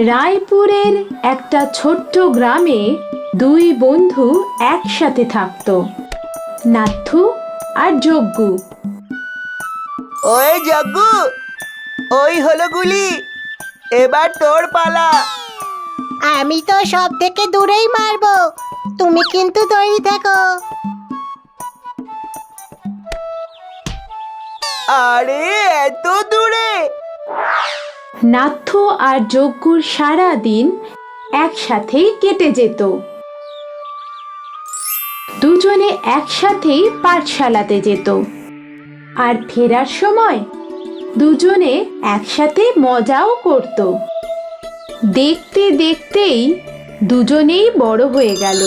রায়পুরের একটা ছোট্ট গ্রামে দুই বন্ধু একসাথে থাকতো, নাথু আর যজ্ঞু। ওই যজ্ঞু, ওই হলো গুলি, এবার তোর পালা। আমি তো সব থেকে দূরেই মারবো, তুমি কিন্তু তৈরি থেকো। আরে এত দূরে! নাথু আর যজ্ঞুর সারা দিন একসাথেই কেটে যেত। দুজনে একসাথেই পাঠশালাতে যেত, আর ফেরার সময় দুজনে একসাথে মজাও করত। দেখতে দেখতেই দুজনেই বড় হয়ে গেল,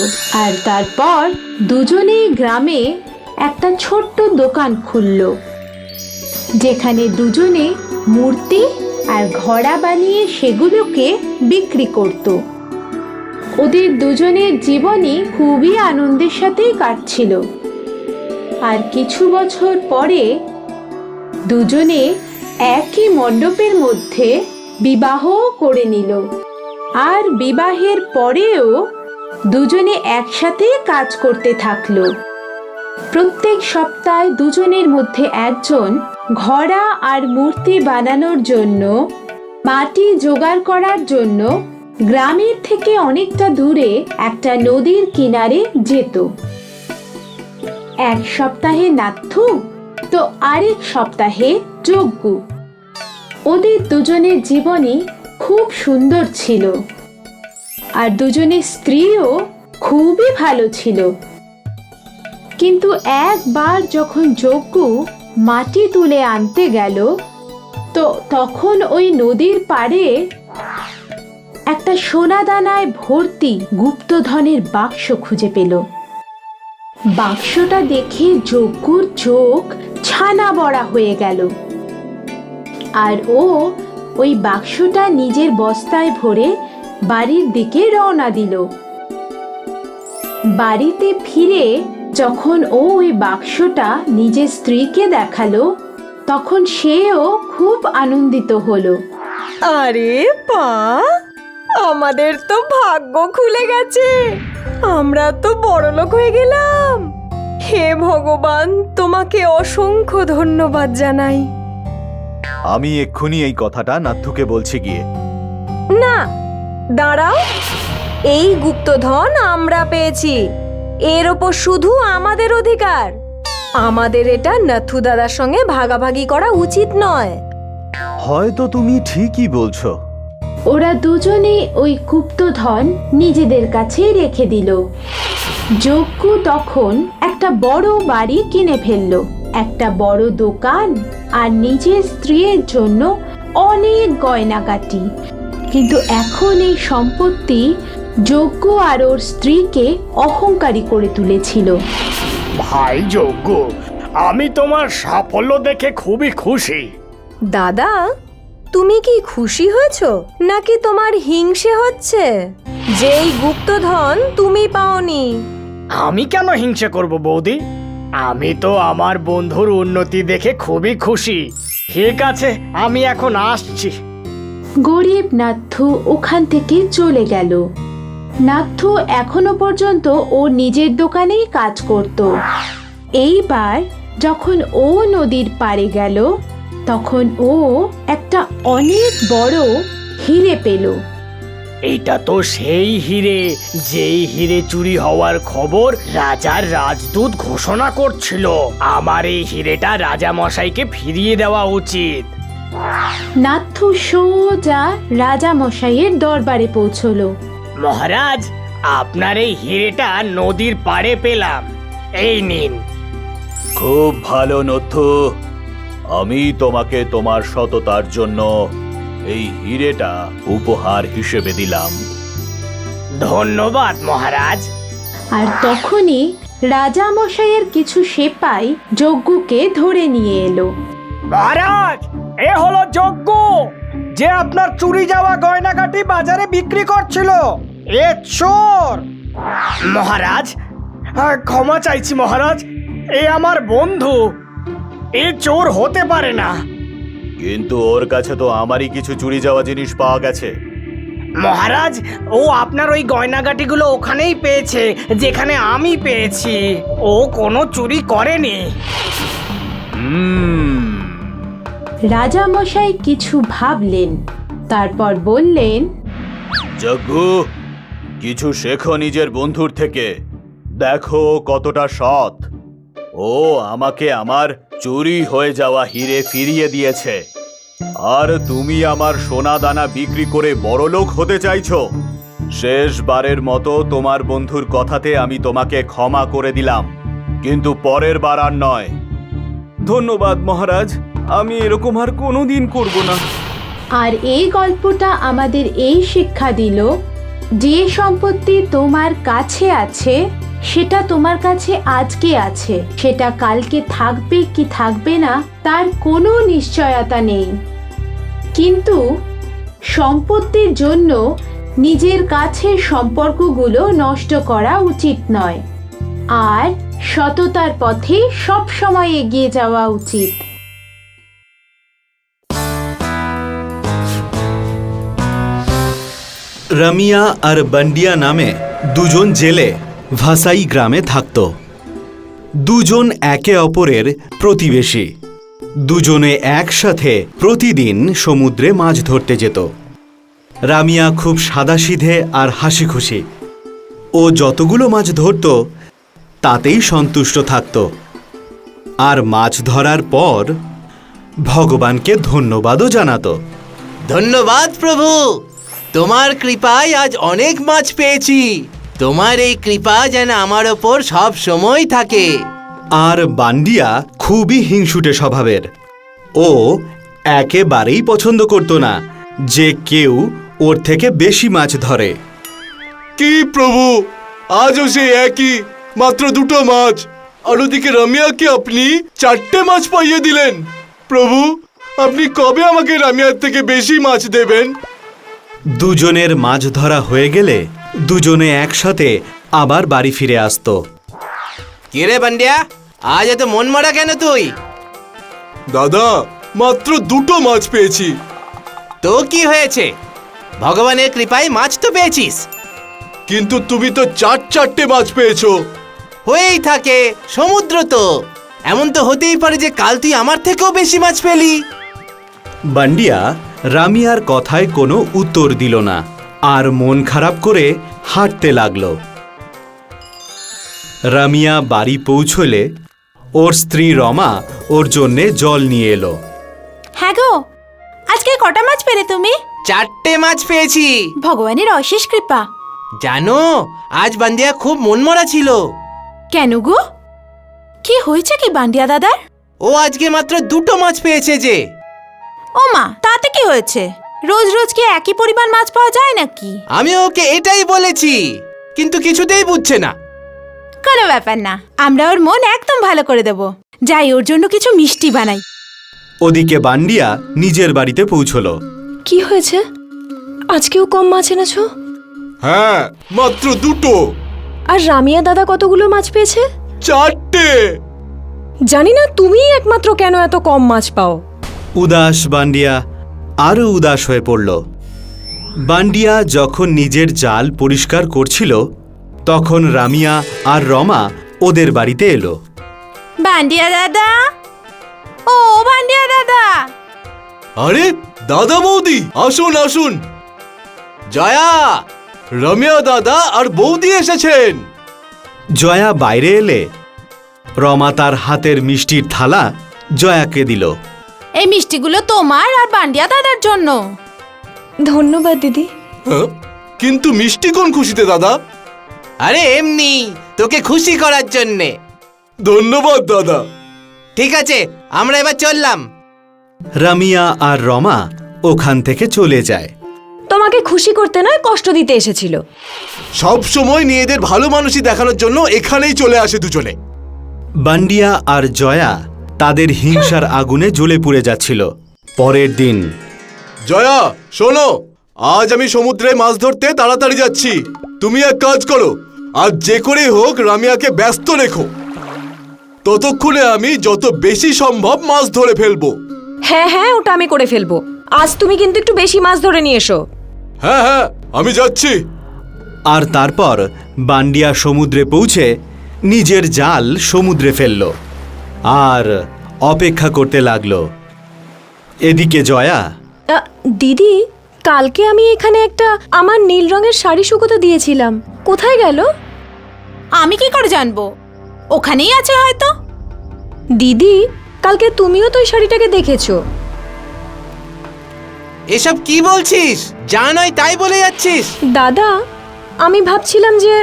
আর তারপর দুজনেই গ্রামে একটা ছোট্ট দোকান খুলল, যেখানে দুজনে মূর্তি আর ঘোড়া বানিয়ে সেগুলোকে বিক্রি করত। ওদের দুজনের জীবনই খুবই আনন্দের সাথেই কাটছিল। আর কিছু বছর পরে দুজনে একই মণ্ডপের মধ্যে বিবাহ করে নিল। আর বিবাহের পরেও দুজনে একসাথে কাজ করতে থাকলো। প্রত্যেক সপ্তাহে দুজনের মধ্যে একজন ঘোড়া আর মূর্তি বানানোর জন্য মাটি জোগাড় করার জন্য গ্রামের থেকে অনেকটা দূরে একটা নদীর কিনারে যেত। এক সপ্তাহে নাথু তো আরেক সপ্তাহে যজ্ঞু। ওদের দুজনের জীবনই খুব সুন্দর ছিল, আর দুজনের স্ত্রীও খুবই ভালো ছিল। কিন্তু একবার যখন যজ্ঞু মাটি তুলে আনতে গেল, তো তখন ওই নদীর পাড়ে একটা সোনাদানায় ভর্তি গুপ্তধনের বাক্স খুঁজে পেল। বাক্সটা দেখে যজ্ঞুর চোখ ছানা বড়া হয়ে গেল, আর ও ওই বাক্সটা নিজের বস্তায় ভরে বাড়ির দিকে রওনা দিল। বাড়িতে ফিরে যখন ও ওই বাক্সটা নিজের স্ত্রীকে দেখালো, তখন সেও খুব আনন্দিত হলো। আরে পা, আমাদের তো ভাগ্য খুলে গেছে, আমরা তো বড়লোক হয়ে গেলাম। হে ভগবান, তোমাকে অসংখ্য ধন্যবাদ জানাই। আমি এক্ষুনি এই কথাটা নাথুকে বলছি গিয়ে। না, দাঁড়াও, এই গুপ্তধন আমরা পেয়েছি, এর ওপর শুধু আমাদের অধিকার। আমাদের এটা নাথু দাদার সঙ্গে ভাগাভাগি করা উচিত নয়। হয়তো তুমি ঠিকই বলছো। ওরা দুজনে ওই গুপ্তধন নিজেদের কাছেই রেখে দিল। যজ্ঞু তখন একটা বড় বাড়ি কিনে ফেললো, একটা বড় দোকান আর নিজের স্ত্রীর জন্য অনেক গয়নাগাটি। কিন্তু এখন এই সম্পত্তি যজ্ঞ আর ওর স্ত্রীকে অহংকারী করে তুলেছিল। ভাই যজ্ঞ, আমি তোমার সাফল্য দেখে খুবই খুশি। দাদা, তুমি কি খুশি হয়েছো নাকি তোমার হিংসে হচ্ছে যেই গুপ্তধন তুমি পাওনি? আমি কেন হিংসা করব বৌদি? আমি তো আমার বন্ধুর উন্নতি দেখে খুবই খুশি। ঠিক আছে, আমি এখন আসছি। গরিব নাথু ওখান থেকে চলে গেল। নাথু এখনো পর্যন্ত ও নিজের দোকানেই কাজ করত। এইবার যখন ও নদীর পাড়ে গেল, তখন ও একটা অনেক বড় হিরে পেল। এটা তো সেই হিরে, যেই হিরে চুরি হওয়ার খবর রাজার রাজদূত ঘোষণা করছিল। আমার এই হিরেটা রাজা মশাইকে ফিরিয়ে দেওয়া উচিত। নাথু সোজা রাজা মশাইয়ের দরবারে পৌঁছলো। মহারাজ, আপনার এই হিরেটা নদীর পাড়ে পেলাম, এই নিন। খুব ভালো নথু, আমি তোমাকে তোমার সততার জন্য এই হিরেটা উপহার হিসেবে দিলাম। ধন্যবাদ মহারাজ। আর তখনই রাজা মশাইয়ের কিছু সেপাই যজ্ঞকে ধরে নিয়ে এলো। মহারাজ, এ হলো যজ্ঞ, যে আপনার চুরি যাওয়া গয়নাগাটি বাজারে বিক্রি করছিল। এ চোর। মহারাজ, ক্ষমা চাইছি মহারাজ, এ আমার বন্ধু, এ চোর হতে পারে না। কিন্তু ওর কাছে তো আমারই কিছু চুরি যাওয়া জিনিস পাওয়া গেছে। মহারাজ, ও আপনার ওই গয়নাগাটিগুলো ওখানেই পেয়েছে যেখানে আমি পেয়েছি। ও কোনো চুরি করেনি। রাজা মশাই কিছু ভাবলেন, তারপর বললেন, যজ্ঞ, কিছু শেখো নিজের বন্ধুর থেকে। দেখো কতটা সৎ। ও আমাকে আমার চুরি হয়ে যাওয়া হিরে ফিরিয়ে দিয়েছে, আর তুমি আমার সোনা দানা বিক্রি করে বড়লোক হতে চাইছো। শেষবারের মতো তোমার বন্ধুর কথাতে আমি তোমাকে ক্ষমা করে দিলাম, কিন্তু পরের বার আর নয়। ধন্যবাদ মহারাজ, আমি এরকম আর কোনোদিন করব না। আর এই গল্পটা আমাদের এই শিক্ষা দিল, যে সম্পত্তি তোমার কাছে আছে সেটা তোমার কাছে আজকে আছে, সেটা কালকে থাকবে কি থাকবে না তার কোনো নিশ্চয়তা নেই। কিন্তু সম্পত্তির জন্য নিজের কাছের সম্পর্কগুলো নষ্ট করা উচিত নয়, আর সততার পথে সবসময় এগিয়ে যাওয়া উচিত। রামিয়া আর বান্ডিয়া নামে দুজন জেলে ভাসাই গ্রামে থাকত। দুজন একে অপরের প্রতিবেশী। দুজনে একসাথে প্রতিদিন সমুদ্রে মাছ ধরতে যেত। রামিয়া খুব সাদাসিধে আর হাসি খুশি। ও যতগুলো মাছ ধরত তাতেই সন্তুষ্ট থাকত, আর মাছ ধরার পর ভগবানকে ধন্যবাদও জানাতো। ধন্যবাদ প্রভু, তোমার কৃপায় আজ অনেক মাছ পেয়েছি। তোমার এই কৃপা যেন আমার ওপর সব সময় থাকে। আর বান্ডিয়া খুবই হিংসুটে স্বভাবের। ও একেবারেই পছন্দ করত না যে কেউ ওর থেকে বেশি মাছ ধরে। কি প্রভু, আজও সে একই, মাত্র দুটো মাছ, আর ওদিকে রামিয়াকে আপনি 4টে মাছ পাইয়ে দিলেন। প্রভু, আপনি কবে আমাকে রামিয়ার থেকে বেশি মাছ দেবেন? দুজনের মাছ ধরা হয়ে গেলে দুজনে একসাথে আবার বাড়ি ফিরে আসতো। কিরে বান্ডিয়া, আজ এত মন মরা কেন তুই? দাদা, মাত্র দুটো মাছ পেয়েছি। তো কি হয়েছে? ভগবানের কৃপায় মাছ তো পেয়েছিস। কিন্তু তুমি তো 4টে মাছ পেয়েছো। হয়েই থাকে, সমুদ্র তো। এমন তো হতেই পারে যে কাল তুই আমার থেকেও বেশি মাছ পেলি। বান্ডিয়া রামিয়ার কথায় কোনো উত্তর দিল না, আর মন খারাপ করে হাঁটতে লাগলো। রামিয়া বাড়ি পৌঁছলে ওর স্ত্রী রমা ওর জন্যে জল নিয়ে এলো। হ্যাঁ গো, আজকে কটা মাছ পেলে তুমি? 4টে মাছ পেয়েছি। ভগবানের অশেষ কৃপা। জানো, আজ বান্ডিয়া খুব মনমরা ছিল। কেন গো, কি হয়েছে কি বান্ডিয়া দাদার? ও আজকে মাত্র দুটো মাছ পেয়েছে যে। ও মা, তাতে কি হয়েছে? রোজ রোজ কি একই পরিমাণ মাছ পাওয়া যায় নাকি? আমি ওকে এটাই বলেছি, কিন্তু কিছুতেই বুঝছে না। কোনো ব্যাপার না, আমরা ওর মন একদম ভালো করে দেব। যাই, ওর জন্য কিছু মিষ্টি বানাই। ওদিকে বান্ডিয়া নিজের বাড়িতে পৌঁছলো। কি হয়েছে? আজকেও কম মাছ এনেছো? হ্যাঁ, মাত্র দুটো। আর রামিয়া দাদা কতগুলো মাছ পেয়েছে? 4টে। জানি না তুমিই একমাত্র কেন এত কম মাছ পাও। উদাস বান্ডিয়া আরও উদাস হয়ে পড়ল। বান্ডিয়া যখন নিজের জাল পরিষ্কার করছিল তখন রামিয়া আর রমা ওদের বাড়িতে এলো। বান্ডিয়া দাদা, ও বান্ডিয়া দাদা। আরে দাদা বৌদি, আসুন আসুন। জয়া, রামিয়া দাদা আর বৌদি এসেছেন। জয়া বাইরে এলে রমা তার হাতের মিষ্টির থালা জয়াকে দিল। এই মিষ্টিগুলো তোমার আর বান্ডিয়া দাদার জন্য। ধন্যবাদ দিদি। হ্যাঁ, কিন্তু মিষ্টি কোন খুশিতে দাদা? আরে এমনি তোকে খুশি করার জন্যে। ধন্যবাদ দাদা। ঠিক আছে, আমরা এবার চললাম। রামিয়া আর রমা ওখান থেকে চলে যায়। তোমাকে খুশি করতে নয়, কষ্ট দিতে এসেছিল। সব সময় নিজেদের ভালো মানুষই দেখানোর জন্য এখানেই চলে আসে দুজনে। বান্ডিয়া আর জয়া তাদের হিংসার আগুনে জ্বলে পুড়ে যাচ্ছিল। পরের দিন। জয়া, শোনো, আজ আমি সমুদ্রে মাছ ধরতে তাড়াতাড়ি যাচ্ছি। তুমি এক কাজ করো, আজ যে করেই হোক রামিয়াকে ব্যস্ত রেখো। ততক্ষণে আমি যত বেশি সম্ভব মাছ ধরে ফেলবো। হ্যাঁ হ্যাঁ, ওটা আমি করে ফেলবো। আজ তুমি কিন্তু একটু বেশি মাছ ধরে নিয়ে এসো। হ্যাঁ হ্যাঁ, আমি যাচ্ছি। আর তারপর বান্ডিয়া সমুদ্রে পৌঁছে নিজের জাল সমুদ্রে ফেলল আর অপেক্ষা করতে লাগলো। এদিকে জয়া, দিদি, কালকে আমি এখানে একটা আমার নীল রঙের শাড়ি শুকোতে দিয়েছিলাম, কোথায় গেল? আমি কি করে জানবো? ওখানেই আছে হয়তো। দিদি, কালকে তুমিও তো ওই শাড়িটাকে দেখেছো। এসব কি বলছিস? যা নয় তাই বলে যাচ্ছিস। দাদা, আমি ভাবছিলাম যে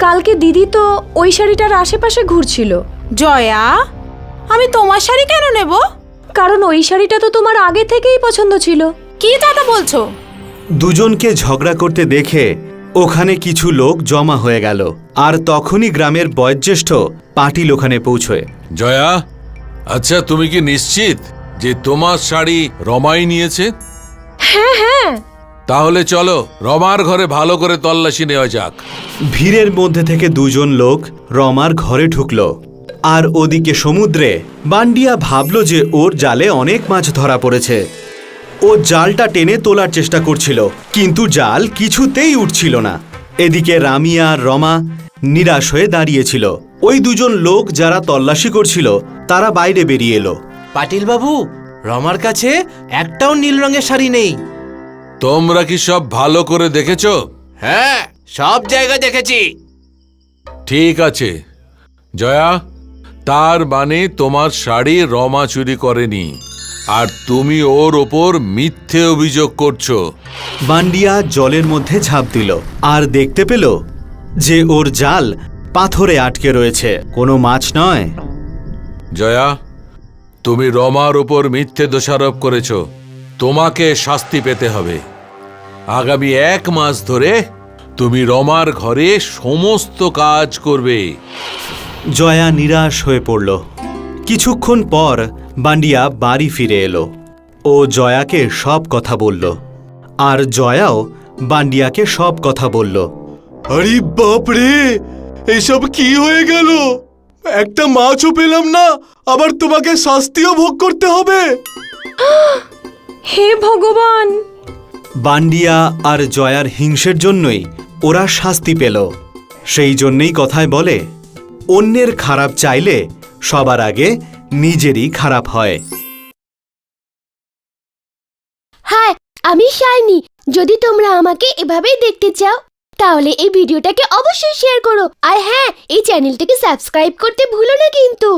কালকে দিদি তো ওই শাড়িটার আশেপাশে ঘুরছিল। জয়া, আমি তোমার শাড়ি কেন নেব? কারণ ওই শাড়িটা তো তোমার আগে থেকেই পছন্দ ছিল। কি দাদা বলছো? দুজনকে ঝগড়া করতে দেখে ওখানে কিছু লোক জমা হয়ে গেল। আর তখনই গ্রামের বয়োজ্যেষ্ঠ পাটিল ওখানে পৌঁছয়। জয়া, আচ্ছা তুমি কি নিশ্চিত যে তোমার শাড়ি রমাই নিয়েছে? হ্যাঁ হ্যাঁ। তাহলে চলো রমার ঘরে ভালো করে তল্লাশি নেওয়া যাক। ভিড়ের মধ্যে থেকে দুজন লোক রমার ঘরে ঢুকল। আর ওদিকে সমুদ্রে বান্ডিয়া ভাবল যে ওর জালে অনেক মাছ ধরা পড়েছে। ও জালটা টেনে তোলার চেষ্টা করছিল, কিন্তু জাল কিছুতেই উঠছিল না। এদিকে রামিয়া আর রমা নিরাশ হয়ে দাঁড়িয়েছিল। ওই দুজন লোক যারা তল্লাশি করছিল তারা বাইরে বেরিয়ে এলো। পাটিল বাবু, রমার কাছে একটাও নীল রঙের শাড়ি নেই। তোমরা কি সব ভালো করে দেখেছো? হ্যাঁ, সব জায়গা দেখেছি। ঠিক আছে জয়া, তার মানে তোমার শাড়ি রমা চুরি করেনি আর তুমি ওর ওপর মিথ্যে অভিযোগ করছো। বান্ডিয়া জলের মধ্যে ঝাঁপ দিল আর দেখতে পেল যে ওর জাল পাথরে আটকে রয়েছে, কোনো মাছ নয়। জয়া, তুমি রমার ওপর মিথ্যে দোষারোপ করেছো, তোমাকে শাস্তি পেতে হবে। আগামী 1 মাস ধরে তুমি রমার ঘরে সমস্ত কাজ করবে। জয়া নিরাশ হয়ে পড়ল। কিছুক্ষণ পর বান্ডিয়া বাড়ি ফিরে এলো। ও জয়াকে সব কথা বলল আর জয়াও বান্ডিয়াকে সব কথা বলল। আরে বাপরে, এসব কি হয়ে গেল? একটা মাছও পেলাম না, আবার তোমাকে শাস্তিও ভোগ করতে হবে। হে ভগবান! বান্ডিয়া আর জয়ার হিংসের জন্যই ওরা শাস্তি পেল। সেই জন্যই কথায় বলে, অন্যের খারাপ চাইলে সবার আগে নিজেরই খারাপ হয়। হাই, আমি শাইনি। যদি তোমরা আমাকে এভাবেই দেখতে চাও তাহলে এই ভিডিওটাকে অবশ্যই শেয়ার করো। আর হ্যাঁ, এই চ্যানেলটাকে সাবস্ক্রাইব করতে ভুলো না কিন্তু।